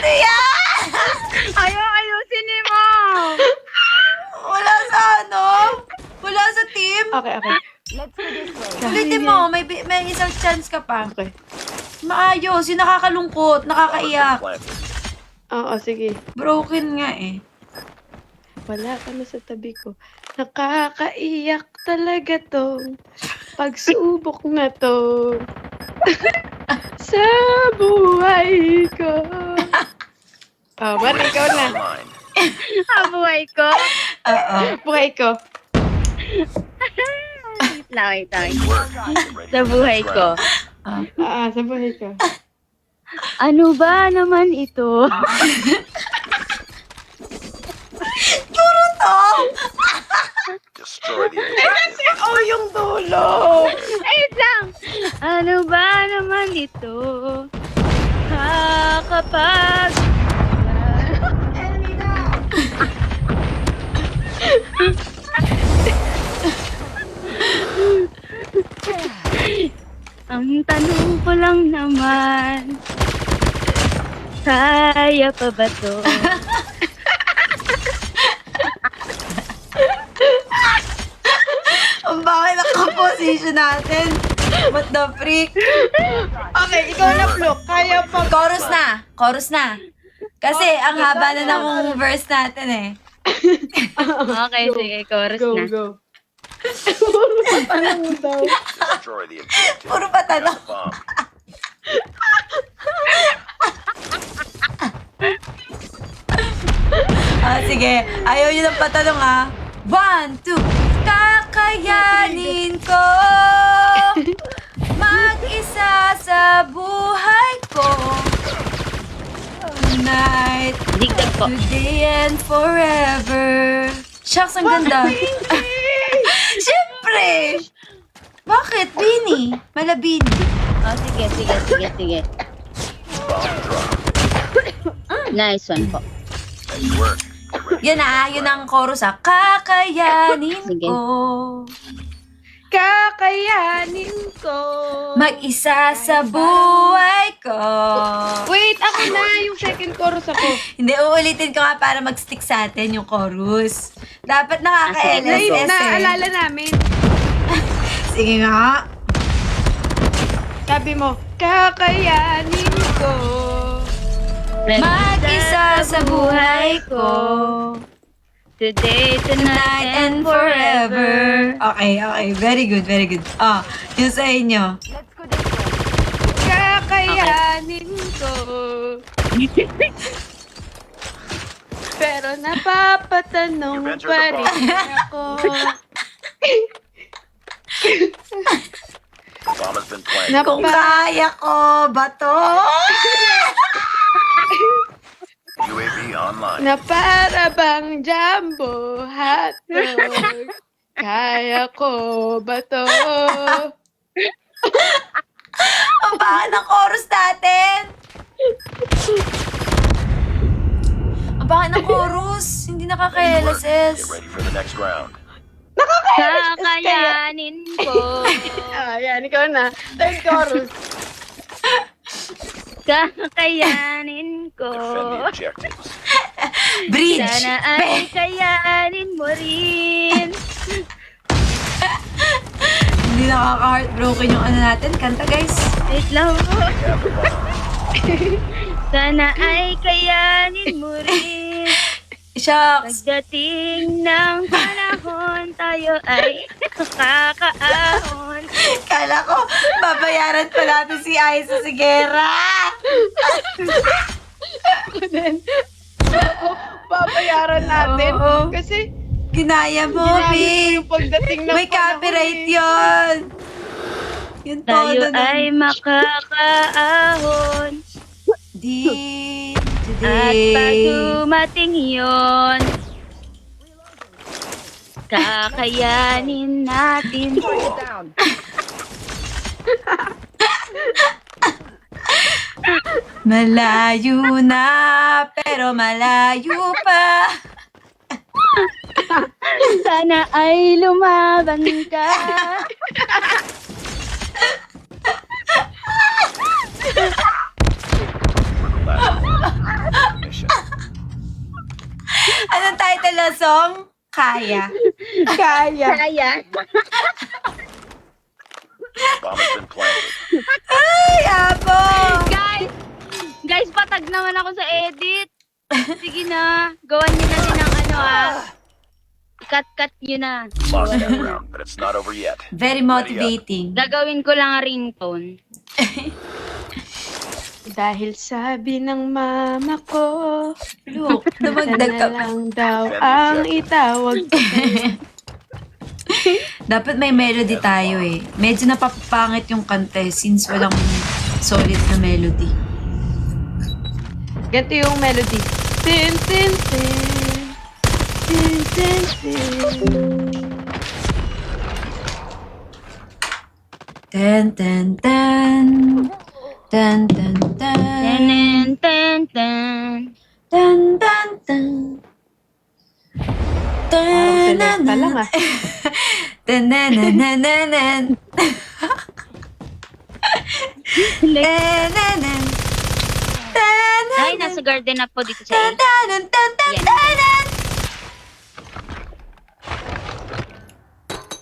Tia! Ayaw, ayusin ni mo. Wala sa ano? Wala sa team? Okay, okay. Ulitin mo, may isang chance ka pa. Okay. Maayos, yung nakakalungkot, nakakaiyak. Oo, sige. Broken nga eh. Wala ka na sa tabi ko. Nakakaiyak talaga tong pagsubok na to. Sa buhay ko. Oh, Mari, ikaw na. Buhay ko. Oo. Buhay ko. Wait lang. Sa buhay ko. Sa buhay ko. Ano ba naman ito? Puro to! Destroy the Kasi, yung dulo. Wait lang. Ano ba naman ito? Kapag... Ang tanong ko lang naman, kaya pa ba to? Ang bakit ang composition natin? What the freak? Okay, ikaw na, Flo. Kaya pa. Chorus na. Chorus na. Kasi ang haba na ng verse natin eh. Okay, sige, chorus Go, na. go. Ano daw? destroy the objective. Puro pa tanong. Bomb. Sige. Ayaw nyo ng patanong ah. 1, 2. Kakayanin ko mag-isa sa buhay ko. Tonight, Digdag po. today and forever. Shucks, ang ganda. Siyempre! Bakit, Bini? Malabini. Oh, sige. Bomb drop. Nice one po. Nice work. Get ready. Yan ah, yun ang chorus ah. Kakayanin Sige. ko Kakayanin ko. mag-isa sa buhay ko. Wait, ako na. Yung second chorus ako. Hindi, uulitin ko nga para mag-stick sa atin yung chorus. Dapat nakaka-LSS eh. Naalala namin. Sige nga. Sabi mo, kakayanin ko. Mag-isa sa buhay ko. Today, Tonight and forever. Okay. Very good. Yun sa inyo. Kakayanin ko. Pero napapatanong You've entered pa the rin ako. Bomb has been planted. Kung kaya ko ba to? UAV online. Na para bang jumbo hotdog. Kaya ko ba to? Ang baka ng chorus natin. Ang baka ng chorus. Hindi Get nakaka-LSS. ready for the next round. Kakayanin ko. Yan, ikaw na. Third chorus. Kakayanin ko. Defend the objectives. Bridge. Sana ay kayanin mo rin. Hindi nakaka-heartbroken yung ano natin. Kanta guys. Wait lang po. You have the bomb. Sana ay kayanin mo rin. Shucks. Pagdating ng panahon, tayo ay nakakaahon. Kala ko, babayaran pa natin si Aiza Sigera. Babayaran natin. Oo. Kasi Ginaya mo, ginamit mo babe. yung pagdating ng May copyright yun. Yun Tayo todo ay nun. makakaahon. At pag Today. dumating yun, kakayanin natin. Malayo na, pero malayo pa. Sana ay lumaban ka. For the last round. Elasong? Kaya. Kaya. Kaya. Bomb has been planted. Ay, Apo! Guys, patag naman ako sa edit. Sige na, gawan niyo na din ng ano Cut niyo na. Lost that round, but it's not over yet. Very motivating. Gagawin ko lang ang ringtone. Dahil sabi ng mama ko, Look, dumagdag ka na pa. lang daw ang itawag ko. Dapat may melody tayo eh. Medyo napapangit yung kanta eh, since walang solid na melody. Ganito yung melody. Tin, tin, tin. Tin, tin, tin. Ten, ten, ten. Ten, ten, ten. Ten, ten, ten. Ten, ten, ten. Parang selekta lang ah. Ten-nen-nen-nen-nen. Ten-nen-nen. Ay, nasa garden na po dito sa edit. Ten-nen-nen-ten-nen-nen.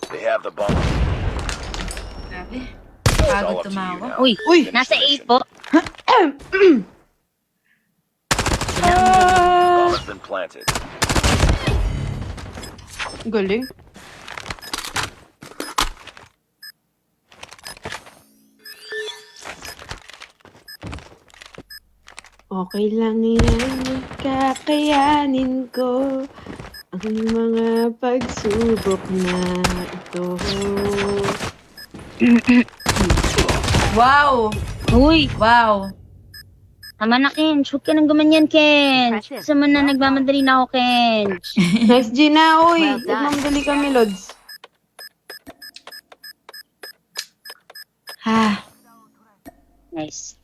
They have the bomb. Grabe. It's all Pagod up to you tumawa. now. Uy, Uy! nasa A po. Bomb has been planted. Galing. Okay lang yan, kakayanin ko ang mga pagsubok na ito. Wow! Uy, Wow! tama na, Ken. Huwag ka nang gumanyan, Ken. Sa man na nagmamadali na ako, Ken. Nice, Gina. Uy, Well done. nagmamdali kami, Lods. Ha. Nice.